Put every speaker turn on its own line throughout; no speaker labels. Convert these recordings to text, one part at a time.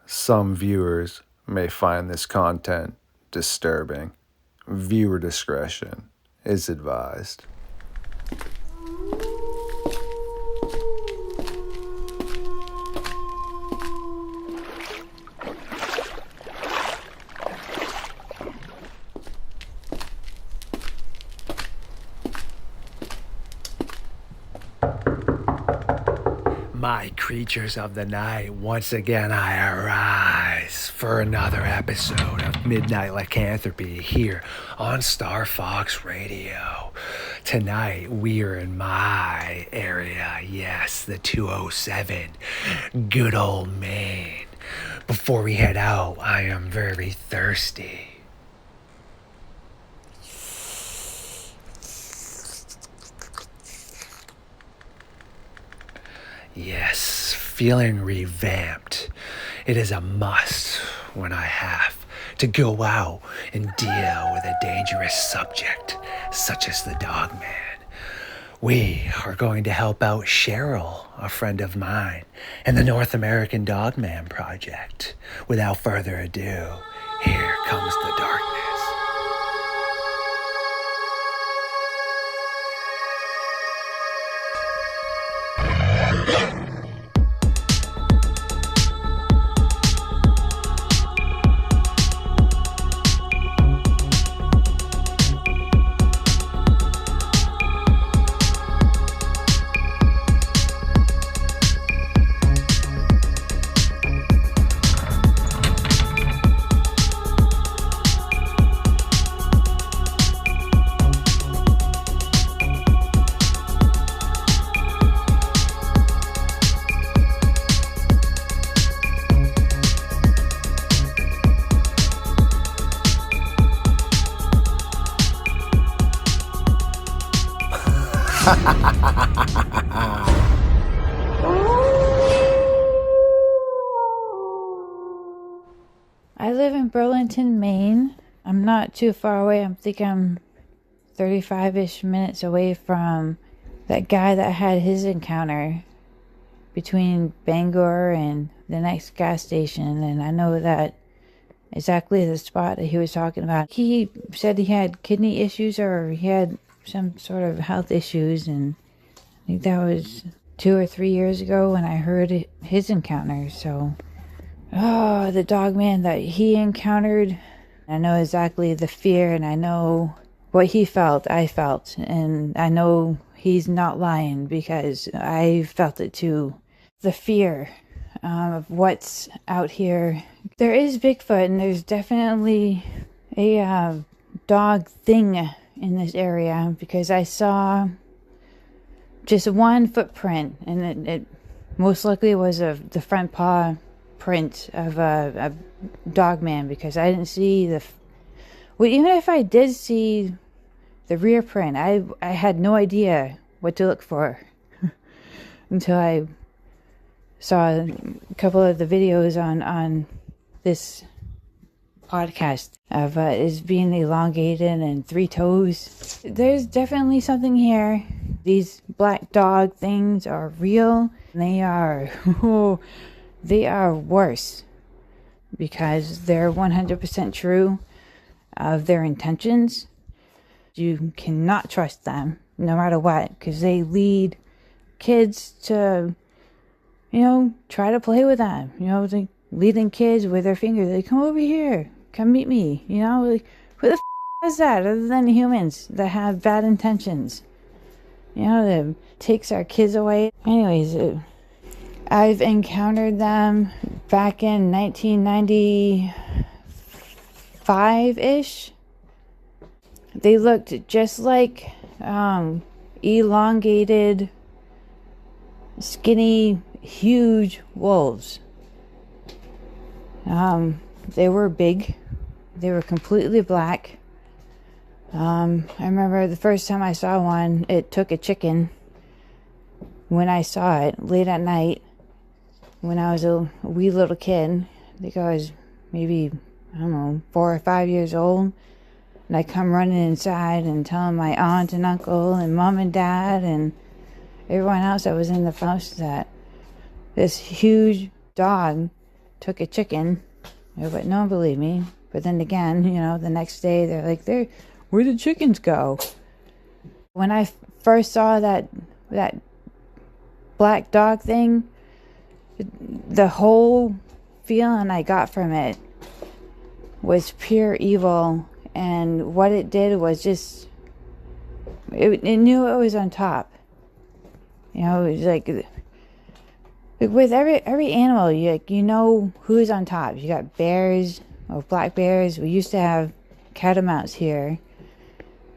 Some viewers may find this content disturbing. Viewer discretion is advised.
My creatures of the night, once again I arise for another episode of Midnight Lycanthropy here on StarFox Radio. Tonight we are in my area, yes, the 207, good old Maine. Before we head out, I am very thirsty. Yes, feeling revamped. It is a must when I have to go out and deal with a dangerous subject such as the Dogman. We are going to help out Cheryl, a friend of mine, and the North American Dogman Project. Without further ado, here comes the darkness.
I live in Burlington, Maine. I'm not too far away. I think I'm 35-ish minutes away from that guy that had his encounter between Bangor and the next gas station. And I know that exactly the spot that he was talking about. He said he had kidney issues or he had some sort of health issues. And I think that was 2 or 3 years ago when I heard his encounter. So... oh, the Dogman that he encountered. I know exactly the fear and I know what he felt, I felt. And I know he's not lying because I felt it too. The fear of what's out here. There is Bigfoot and there's definitely a dog thing in this area because I saw just one footprint and it most likely was the front paw print of a Dogman because I didn't see well, even if I did see the rear print, I had no idea what to look for until I saw a couple of the videos on this podcast of is being elongated and 3 toes. There's definitely something here. These black dog things are real. They are they are worse because they're 100% true of their intentions. You cannot trust them no matter what because they lead kids to, try to play with them. Like leading kids with their fingers. They come over here, come meet me. Like, who the is that other than humans that have bad intentions? That takes our kids away. Anyways, I've encountered them back in 1995-ish. They looked just like elongated, skinny, huge wolves. They were big. They were completely black. I remember the first time I saw one, it took a chicken. When I saw it late at night, when I was a wee little kid, I think I was maybe, 4 or 5 years old, and I come running inside and telling my aunt and uncle and mom and dad and everyone else that was in the house that this huge dog took a chicken. But no one believed me. But then again, the next day they're like, where'd the chickens go? When I first saw that black dog thing, the whole feeling I got from it was pure evil. And what it did was just, it knew it was on top. It was like with every animal, you know who's on top. You got bears, black bears. We used to have catamounts here,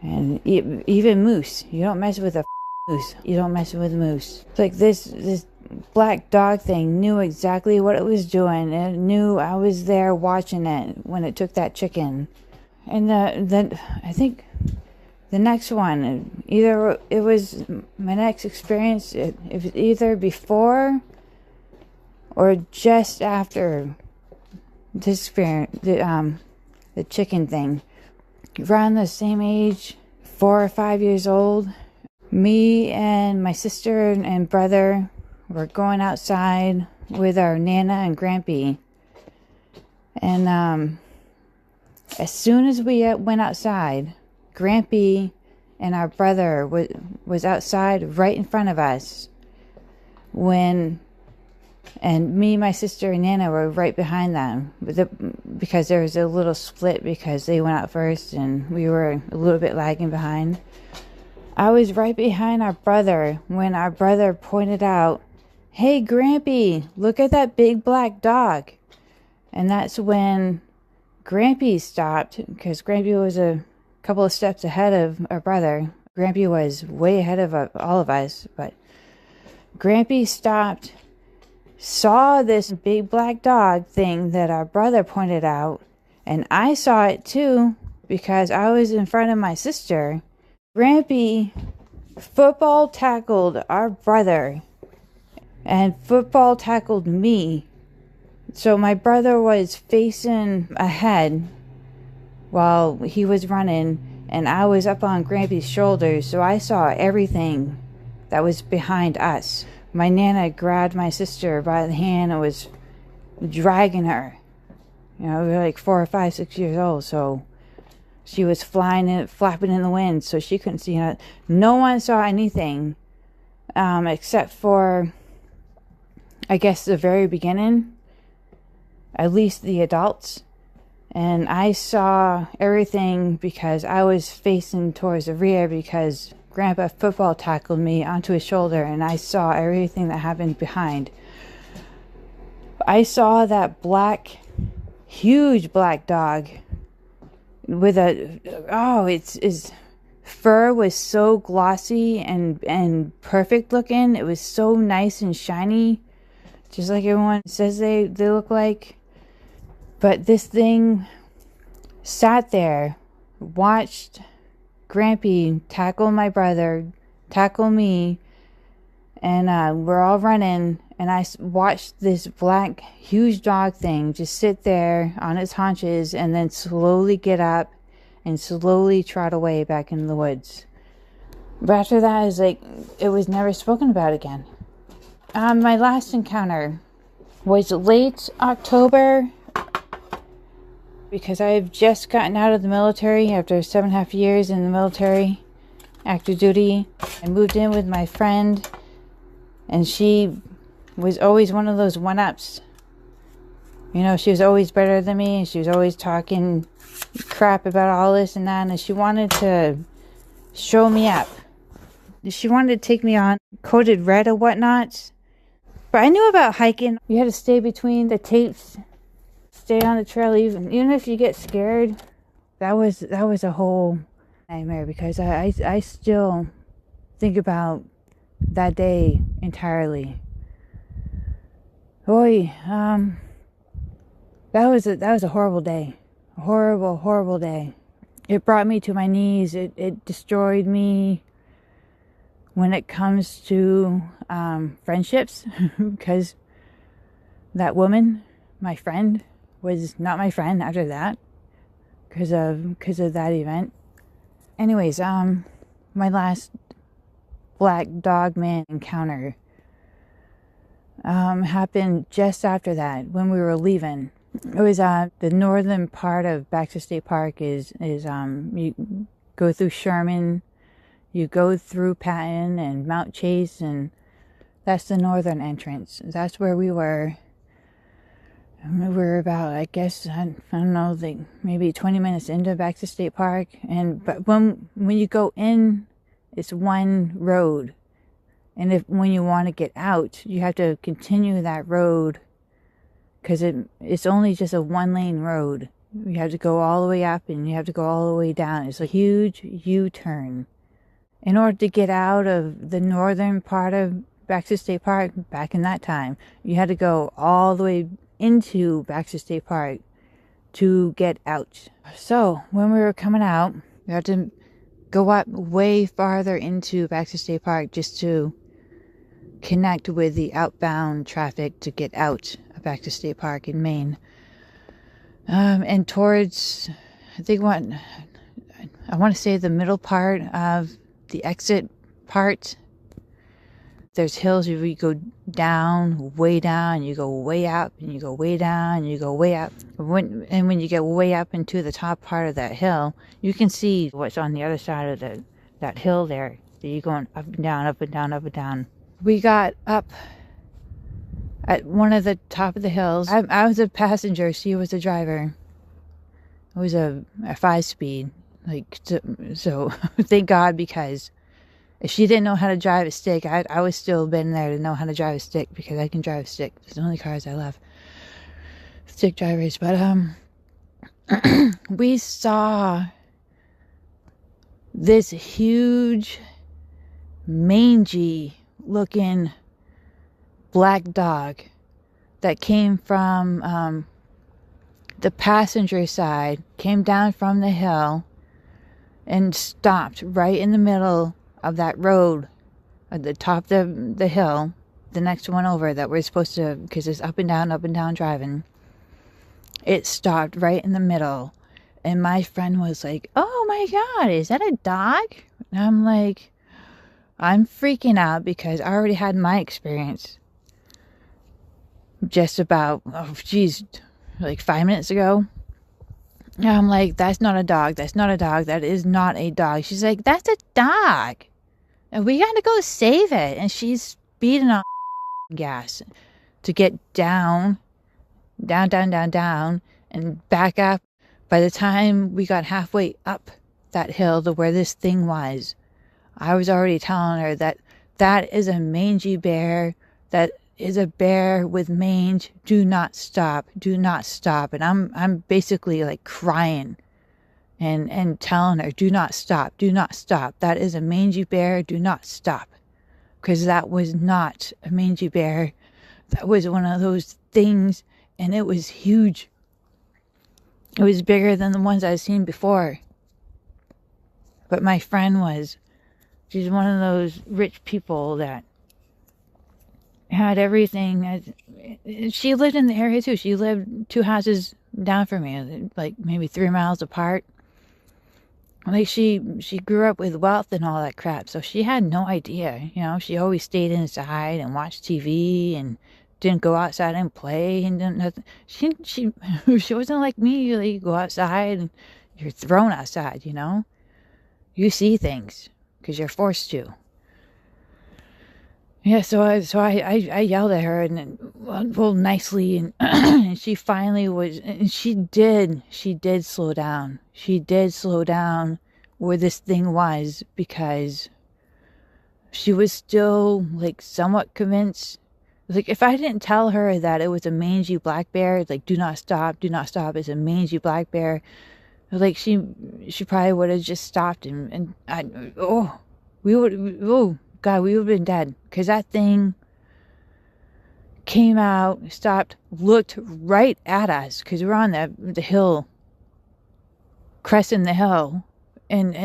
and even moose. You don't mess with a moose. You don't mess with moose. It's like this black dog thing knew exactly what it was doing. It knew I was there watching it when it took that chicken. And then I think the next one, either it was my next experience. It was either before or just after this experience, the chicken thing. Around the same age, 4 or 5 years old, me and my sister and brother were going outside with our Nana and Grampy. And as soon as we went outside, Grampy and our brother was outside right in front of us and me, my sister, and Nana were right behind them because there was a little split because they went out first and we were a little bit lagging behind. I was right behind our brother when our brother pointed out, "Hey, Grampy, look at that big black dog." And that's when Grampy stopped, because Grampy was a couple of steps ahead of our brother. Grampy was way ahead of all of us, but Grampy stopped, saw this big black dog thing that our brother pointed out, and I saw it too because I was in front of my sister. Grampy football tackled our brother and football tackled me. So my brother was facing ahead while he was running, and I was up on Grampy's shoulders, so I saw everything that was behind us. My Nana grabbed my sister by the hand and was dragging her. We were like 4 or 5, 6 years old, so she was flapping in the wind, so she couldn't see it. No one saw anything, except for, I guess, the very beginning. At least the adults. And I saw everything because I was facing towards the rear because Grandpa football tackled me onto his shoulder, and I saw everything that happened behind. I saw that huge black dog with its fur was so glossy and perfect looking. It was so nice and shiny, just like everyone says they look like. But this thing sat there, watched Grampy tackle my brother, tackle me, and we're all running, and I watched this black, huge dog thing just sit there on its haunches and then slowly get up and slowly trot away back into the woods. But after that, it was never spoken about again. My last encounter was late October, because I've just gotten out of the military after 7.5 years in the military, active duty. I moved in with my friend, and she was always one of those one-ups. She was always better than me, and she was always talking crap about all this and that, and she wanted to show me up. She wanted to take me on Coded Red or whatnot. But I knew about hiking. You had to stay between the tapes, stay on the trail, even if you get scared. That was a whole nightmare, because I still think about that day entirely. Boy, that was a horrible day. A horrible day. It brought me to my knees. It destroyed me when it comes to friendships, because that woman, my friend, was not my friend after that because of that event. Anyways, my last black dog man encounter happened just after that when we were leaving. It was the northern part of Baxter State Park is you go through Sherman, you go through Patton and Mount Chase, and that's the northern entrance. That's where we were. We were about, I guess, I don't know, like maybe 20 minutes into Baxter State Park. But when you go in, it's one road. And when you want to get out, you have to continue that road because it's only just a one-lane road. You have to go all the way up and you have to go all the way down. It's a huge U-turn. In order to get out of the northern part of Baxter State Park, back in that time, you had to go all the way into Baxter State Park to get out. So when we were coming out, we had to go up way farther into Baxter State Park just to connect with the outbound traffic to get out of Baxter State Park in Maine. And towards, I want to say the middle part of the exit part, there's hills. You go down, way down, you go way up, and you go way down, and you go way up. And when you get way up into the top part of that hill, you can see what's on the other side of that hill there. So you're going up and down, up and down, up and down. We got up at one of the top of the hills. I was a passenger. She was a driver. It was a 5-speed. So thank God, because if she didn't know how to drive a stick, I would still been there to know how to drive a stick, because I can drive a stick. It's the only cars I love. Stick drivers. But we saw this huge, mangy looking black dog that came from the passenger side, came down from the hill and stopped right in the middle of that road at the top of the hill, the next one over that we're supposed to, because it's up and down driving. It stopped right in the middle, and my friend was like, "Oh my God, is that a dog?" And I'm like, I'm freaking out because I already had my experience just about, like 5 minutes ago. And I'm like, that's not a dog. That's not a dog. That is not a dog. She's like, that's a dog. And we got to go save it. And she's speeding on gas to get down, and back up. By the time we got halfway up that hill to where this thing was, I was already telling her that is a mangy bear. That is a bear with mange. Do not stop. Do not stop. And I'm basically like crying and telling her, do not stop. Do not stop. That is a mangy bear. Do not stop. Because that was not a mangy bear. That was one of those things, and it was huge. It was bigger than the ones I've seen before. But my friend she's one of those rich people that had everything. She lived in the area too. She lived 2 houses down from me, like maybe 3 miles apart. Like she grew up with wealth and all that crap, so she had no idea. She always stayed inside and watched TV and didn't go outside and play and didn't nothing. She wasn't like me. You go outside and you're thrown outside. You see things because you're forced to. Yeah, so I yelled at her and well nicely, and and she finally was, and she did slow down. She did slow down where this thing was, because she was still like somewhat convinced. Like, if I didn't tell her that it was a mangy black bear, like, do not stop, it's a mangy black bear, like she probably would have just stopped, and we would have been dead, because that thing came out, stopped, looked right at us, because we were on the hill, cresting the hill, and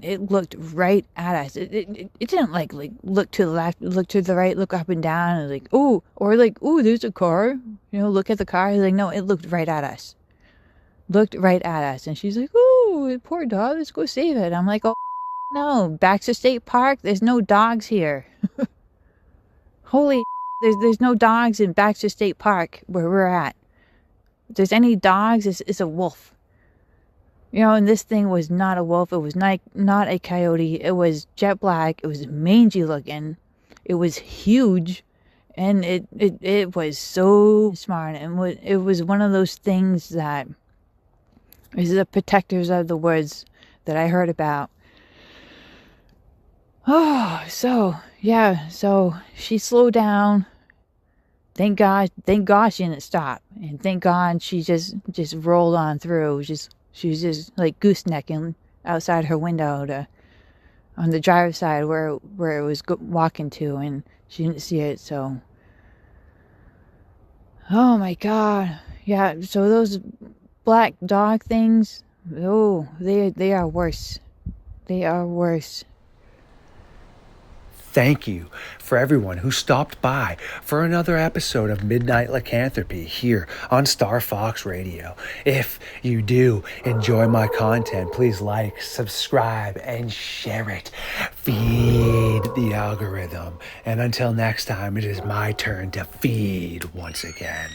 it looked right at us. It didn't like look to the left, look to the right, look up and down, and like, oh, or like, oh, there's a car, look at the car. Like, no, it looked right at us. And she's like, oh, poor dog, let's go save it. I'm like, oh no, Baxter State Park, there's no dogs here. Holy There's no dogs in Baxter State Park where we're at. If there's any dogs, it's a wolf. You know, and this thing was not a wolf. It was not a coyote. It was jet black. It was mangy looking. It was huge. And it was so smart. And it was one of those things that is the protectors of the woods that I heard about. Oh, so she slowed down. Thank God she didn't stop. And thank God she just rolled on through. She was just like goosenecking outside her window on the driver's side where it was walking to, and she didn't see it. So, oh my God, yeah. So those black dog things, oh, they are worse. They are worse.
Thank you for everyone who stopped by for another episode of Midnight Lycanthropy here on Star Fox Radio. If you do enjoy my content, please like, subscribe, and share it. Feed the algorithm. And until next time, it is my turn to feed once again.